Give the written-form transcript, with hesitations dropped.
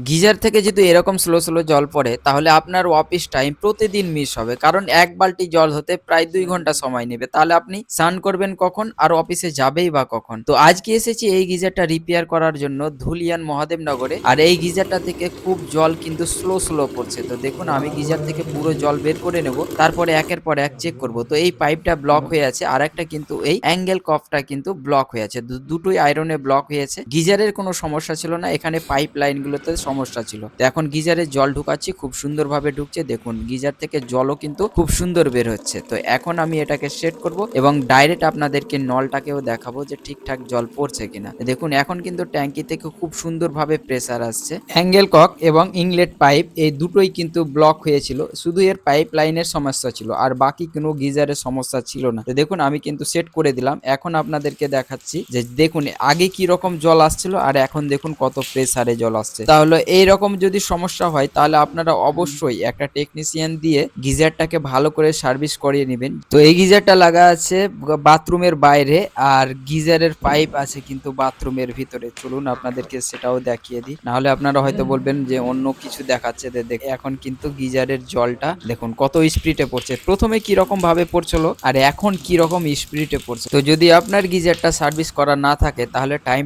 Geyser থেকে যদি এরকম স্লো স্লো জল পড়ে তাহলে আপনার অফিস টাইম প্রতিদিন মিস হবে, কারণ এক বালতি জল হতে প্রায় 2 ঘন্টা সময় নেবে। তাহলে আপনি স্নান করবেন কখন আর অফিসে যাবেই বা কখন? তো আজকে এসেছি এই গিজারটা রিপেয়ার করার জন্য ধুলিয়ান মহাদেবনগরে। আর এই গিজারটা থেকে খুব জল কিন্তু স্লো স্লো পড়ছে। তো দেখুন আমি গিজার থেকে পুরো জল বের করে নেব, তারপরে একের পর এক চেক করব। তো এই পাইপটা ব্লক হয়ে আছে, আর একটা কিন্তু এই অ্যাঙ্গেল কফটা কিন্তু ব্লক হয়ে আছে, দুটোই আয়রনে ব্লক হয়েছে। গিজারের কোনো সমস্যা ছিল না, এখানে পাইপ লাইন গুলোতে সমস্যা ছিল। তো এখন গিজারে জল ঢুকাচ্ছি, খুব সুন্দরভাবে ঢুকছে। দেখুন গিজার থেকে জলও কিন্তু খুব সুন্দর বের হচ্ছে। তো এখন আমি এটাকে সেট করব এবং ডাইরেক্ট আপনাদেরকে নলটাকেও দেখাবো যে ঠিকঠাক জল পড়ছে কিনা। দেখুন এখন কিন্তু ট্যাঙ্কি থেকে খুব সুন্দরভাবে প্রেসার আসছে। অ্যাঙ্গেল কক এবং ইনলেট পাইপ এই দুটোই কিন্তু ব্লক হয়েছিল, শুধু এর পাইপ লাইনের সমস্যা ছিল, আর বাকি কোনো গিজারের সমস্যা ছিল না। তো দেখুন আমি কিন্তু সেট করে দিলাম। এখন আপনাদেরকে দেখাচ্ছি যে দেখুন আগে কি রকম জল আসছিল আর এখন দেখুন কত প্রেসারে জল আসছে। তাহলে এইরকম যদি সমস্যা হয় তাহলে আপনারা অবশ্যই একটা টেকনিশিয়ান দিয়ে গিজারটাকে ভালো করে সার্ভিস করিয়ে নেবেন। তো এই গিজারটা লাগা আছে বাথরুমের বাইরে, আর গিজারের পাইপ আছে কিন্তু বাথরুমের ভিতরে। চলুন আপনাদেরকে সেটাও দেখিয়ে দিই, নাহলে আপনারা হয়তো বলবেন যে অন্য কিছু দেখাচ্ছে। এখন কিন্তু গিজারের জলটা দেখুন কত স্পিডে পড়ছে, প্রথমে কি রকম ভাবে পড়ছিল আর এখন কি রকম স্পিডে পড়ছে। তো যদি আপনার গিজারটা সার্ভিস করা না থাকে তাহলে টাইম